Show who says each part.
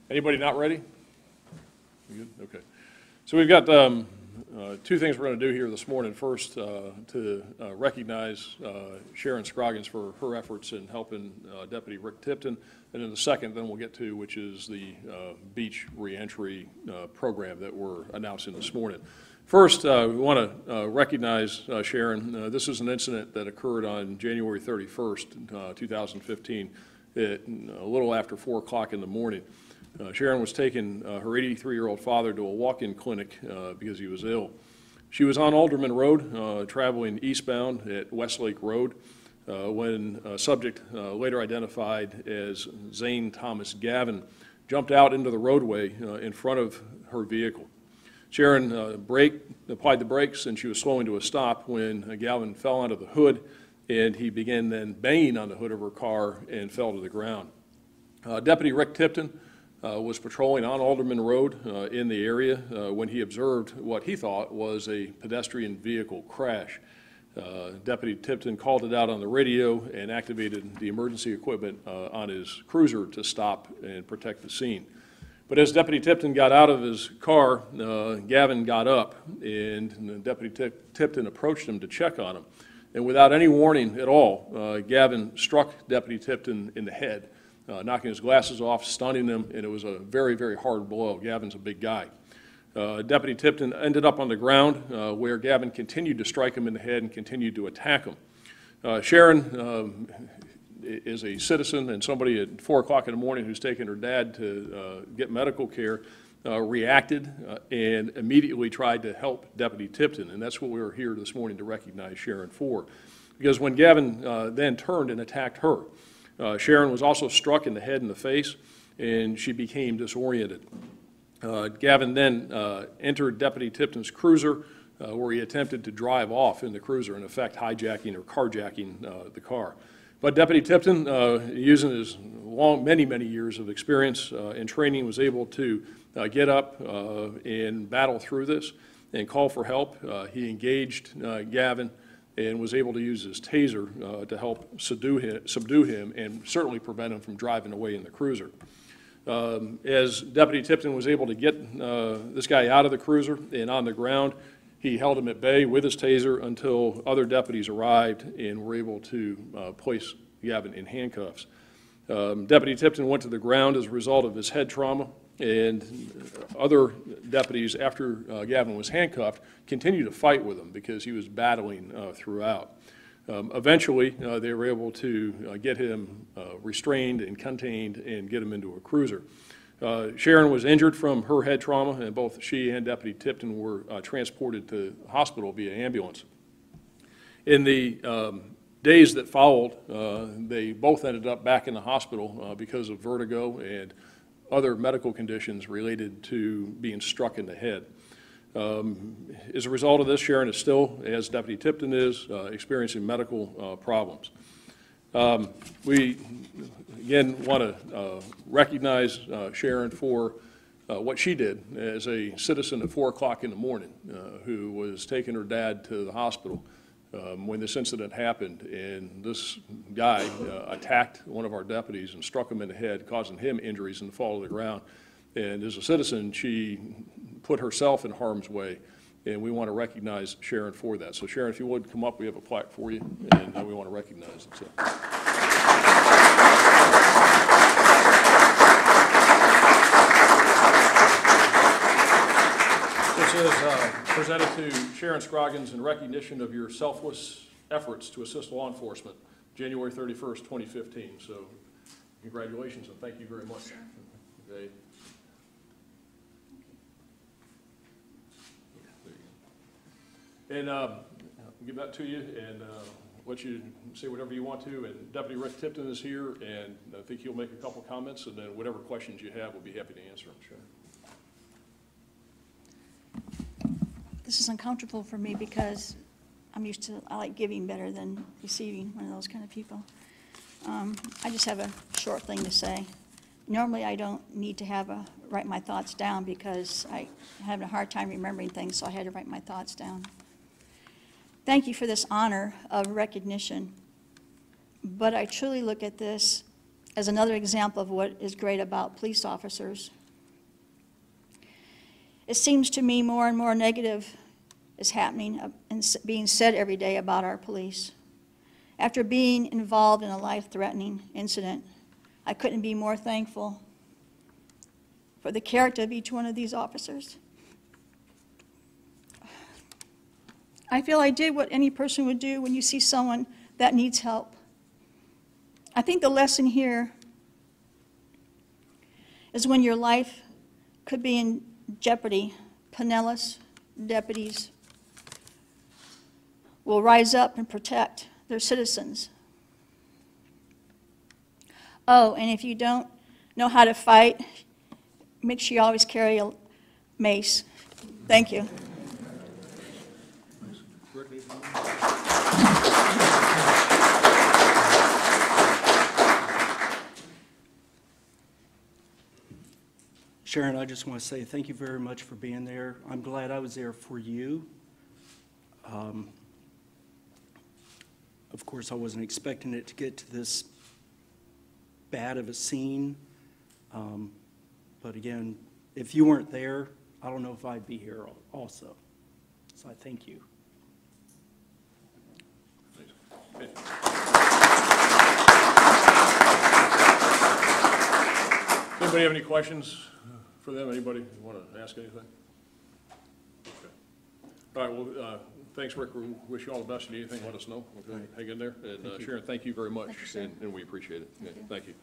Speaker 1: Anybody not ready? You good? Okay. So we've got two things we're going to do here this morning. First, to recognize Sharon Scroggins for her efforts in helping Deputy Rick Tipton, and then the second, then we'll get to, which is the beach reentry program that we're announcing this morning. First, we want to recognize Sharon. This is an incident that occurred on January 31st, 2015, a little after 4 o'clock in the morning. Sharon was taking her 83-year-old father to a walk-in clinic because he was ill. She was on Ulmerton Road, traveling eastbound at Westlake Road, when a subject later identified as Zane Gavin jumped out into the roadway in front of her vehicle. Sharon applied the brakes, and she was slowing to a stop when Gavin fell onto the hood, and he began then banging on the hood of her car and fell to the ground. Deputy Rick Tipton was patrolling on Alderman Road in the area when he observed what he thought was a pedestrian vehicle crash. Deputy Tipton called it out on the radio and activated the emergency equipment on his cruiser to stop and protect the scene. But as Deputy Tipton got out of his car, Gavin got up, and Deputy Tipton approached him to check on him. And without any warning at all, Gavin struck Deputy Tipton in the head, knocking his glasses off, stunning him, and it was a very, very hard blow. Gavin's a big guy. Deputy Tipton ended up on the ground where Gavin continued to strike him in the head and continued to attack him. Sharon is a citizen and somebody at 4 o'clock in the morning who's taken her dad to get medical care, reacted and immediately tried to help Deputy Tipton, and that's what we were here this morning to recognize Sharon for. Because when Gavin then turned and attacked her, Sharon was also struck in the head and the face, and she became disoriented. Gavin then entered Deputy Tipton's cruiser, where he attempted to drive off in the cruiser, in effect hijacking or carjacking the car. But Deputy Tipton, using his many years of experience and training, was able to get up and battle through this and call for help. He engaged Gavin and was able to use his taser to help subdue him and certainly prevent him from driving away in the cruiser. As Deputy Tipton was able to get this guy out of the cruiser and on the ground, he held him at bay with his taser until other deputies arrived and were able to place Gavin in handcuffs. Deputy Tipton went to the ground as a result of his head trauma, and other deputies, after Gavin was handcuffed, continued to fight with him because he was battling throughout. Eventually, they were able to get him restrained and contained and get him into a cruiser. Sharon was injured from her head trauma, and both she and Deputy Tipton were transported to the hospital via ambulance. In the days that followed, they both ended up back in the hospital because of vertigo and other medical conditions related to being struck in the head. As a result of this, Sharon is still, as Deputy Tipton is, experiencing medical problems. We, again, want to recognize Sharon for what she did as a citizen at 4 o'clock in the morning who was taking her dad to the hospital when this incident happened, and this guy attacked one of our deputies and struck him in the head, causing him injuries and the fall to the ground. And as a citizen, she put herself in harm's way, and we want to recognize Sharon for that. So Sharon, if you would come up, we have a plaque for you, and we want to recognize it. So. This is presented to Sharon Scroggins in recognition of your selfless efforts to assist law enforcement, January 31st, 2015. So congratulations and thank you very much. Okay. And I'll give that to you and let you say whatever you want to. And Deputy Rick Tipton is here, and I think he'll make a couple comments, and then whatever questions you have, we'll be happy to answer them. Sure.
Speaker 2: This is uncomfortable for me because I like giving better than receiving, one of those kind of people. I just have a short thing to say. Normally I don't need to write my thoughts down because I'm having a hard time remembering things, so I had to write my thoughts down. Thank you for this honor of recognition, but I truly look at this as another example of what is great about police officers It seems to me more and more negative is happening and being said every day about our police. After being involved in a life-threatening incident, I couldn't be more thankful for the character of each one of these officers. I feel I did what any person would do when you see someone that needs help. I think the lesson here is when your life could be in jeopardy, Pinellas deputies will rise up and protect their citizens. Oh, and if you don't know how to fight, make sure you always carry a mace. Thank you.
Speaker 3: Sharon, I just want to say thank you very much for being there. I'm glad I was there for you. Of course, I wasn't expecting it to get to this bad of a scene. But again, if you weren't there, I don't know if I'd be here also. So I thank you.
Speaker 1: Anybody have any questions for them? Anybody want to ask anything? Okay. All right, well, thanks, Rick. We wish you all the best. If you need anything, let us know. Okay, hang in there. And Sharon, thank you very much, and we appreciate it. Thank you.